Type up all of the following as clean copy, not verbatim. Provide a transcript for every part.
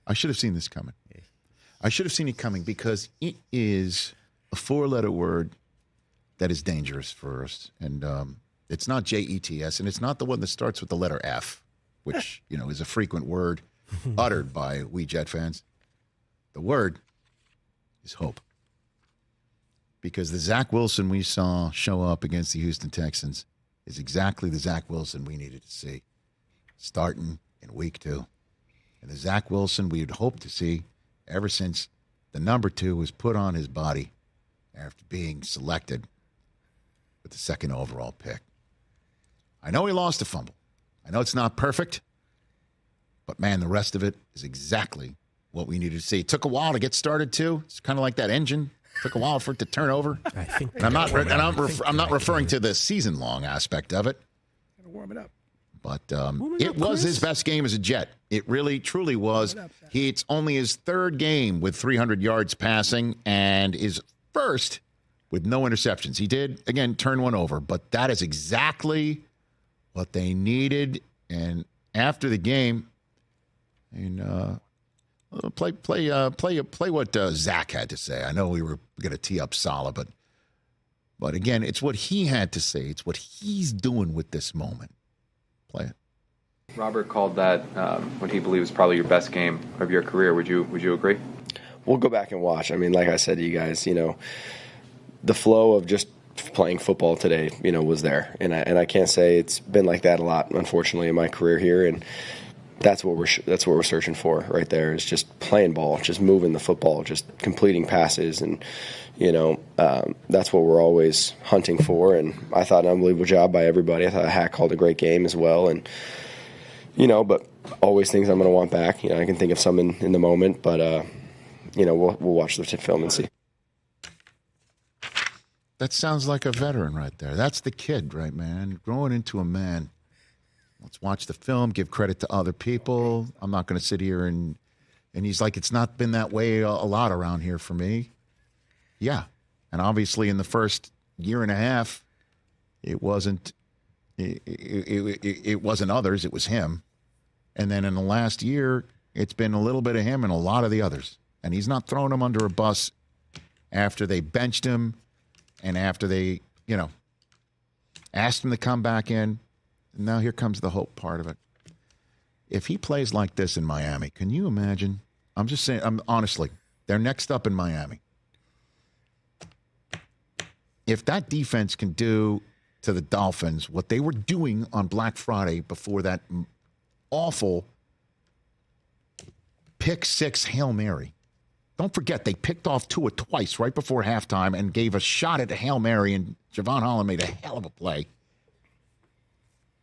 I should have seen this coming. I should have seen it coming because it is a 4-letter word that is dangerous for us. And it's not JETS, and it's not the one that starts with the letter F, which, is a frequent word uttered by we Jet fans. The word is hope. Because the Zach Wilson we saw show up against the Houston Texans is exactly the Zach Wilson we needed to see starting in week 2. And the Zach Wilson we had hoped to see ever since the number 2 was put on his body after being selected with the 2nd overall pick. I know he lost a fumble. I know it's not perfect, but, man, the rest of it is exactly what we needed to see. It took a while to get started, too. It's kind of like that engine. It took a while for it to turn over. I think and I'm not referring to the season-long aspect of it. Gotta warm it up. But it was his best game as a Jet. It really, truly was. It's only his 3rd game with 300 yards passing and his first with no interceptions. He did, again, turn one over, but that is exactly what they needed. And after the game, play what Zach had to say. I know we were going to tee up Saleh, but again, it's what he had to say. It's what he's doing with this moment. Play it. Robert called that what he believes probably your best game of your career. Would you agree? We'll go back and watch. I mean, like I said to you guys, the flow of just playing football today, was there, and I can't say it's been like that a lot, unfortunately, in my career here, and that's what we're searching for right there is just playing ball, just moving the football, just completing passes, and that's what we're always hunting for. And I thought an unbelievable job by everybody. I thought Hack called a great game as well, and but always things I'm going to want back. I can think of some in the moment, but we'll watch the film and see. That sounds like a veteran right there. That's the kid, right, man? Growing into a man. Let's watch the film, give credit to other people. I'm not going to sit here and he's like, it's not been that way a lot around here for me. Yeah. And obviously in the first year and a half, it wasn't others, it was him. And then in the last year, it's been a little bit of him and a lot of the others. And he's not throwing them under a bus after they benched him and after they, asked him to come back in. And now here comes the hope part of it. If he plays like this in Miami, can you imagine? I'm just saying, honestly, they're next up in Miami. If that defense can do to the Dolphins what they were doing on Black Friday before that awful pick 6 Hail Mary. Don't forget, they picked off Tua twice right before halftime and gave a shot at a Hail Mary, and Javon Holland made a hell of a play.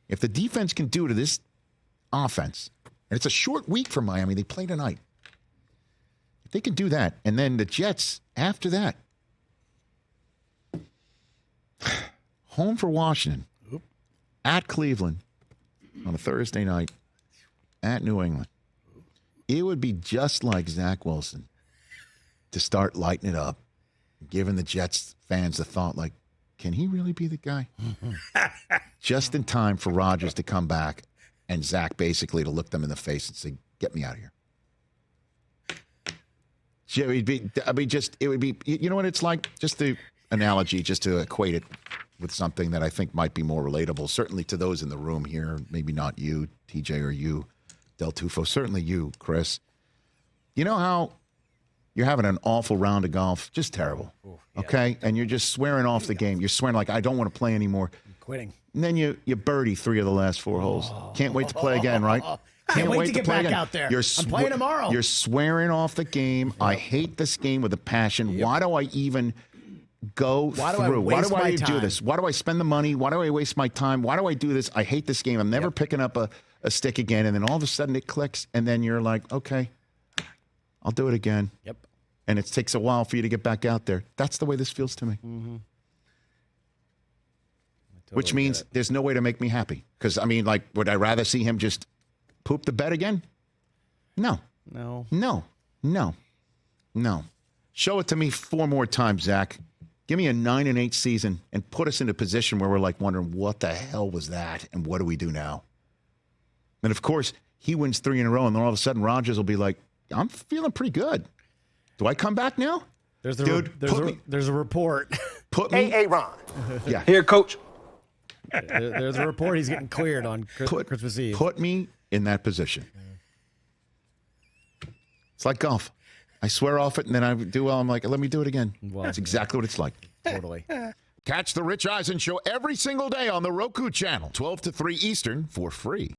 If the defense can do to this offense, and it's a short week for Miami, they play tonight. If they can do that, and then the Jets after that, home for Washington, at Cleveland on a Thursday night, at New England, it would be just like Zach Wilson to start lighting it up, giving the Jets fans the thought, like, can he really be the guy? Just in time for Rodgers to come back and Zach basically to look them in the face and say, get me out of here. It would be, you know what it's like? Just the analogy, just to equate it with something that I think might be more relatable, certainly to those in the room here, maybe not you, TJ, or you, Del Tufo, certainly you, Chris. You know how you're having an awful round of golf, just terrible, okay? And you're just swearing off the game. You're swearing like, I don't want to play anymore. I'm quitting. And then you birdie 3 of the last 4 holes. Can't wait to play again, right? Can't wait to get play back again. out there. I'm playing tomorrow. You're swearing off the game. I hate this game with a passion. Why do I even go through? Why do I do this? Why do I spend the money? Why do I waste my time? Why do I do this? I hate this game. I'm never picking up a stick again. And then all of a sudden it clicks, and then you're like, okay, I'll do it again. Yep. And it takes a while for you to get back out there. That's the way this feels to me. Mm-hmm. Which means there's no way to make me happy. Because, I mean, like, would I rather see him just poop the bed again? No. Show it to me 4 more times, Zach. Give me a 9-8 season and put us in a position where we're like wondering, what the hell was that? And what do we do now? And, of course, he wins 3 in a row, and then all of a sudden Rodgers will be like, I'm feeling pretty good. Do I come back now? There's a report. Put me. Hey, Ron. Yeah. Here, coach. There's a report he's getting cleared on Christmas Eve. Put me in that position. It's like golf. I swear off it, and then I do well. I'm like, let me do it again. Well, That's exactly what it's like. Totally. Catch the Rich Eisen Show every single day on the Roku channel, 12 to 3 Eastern, for free.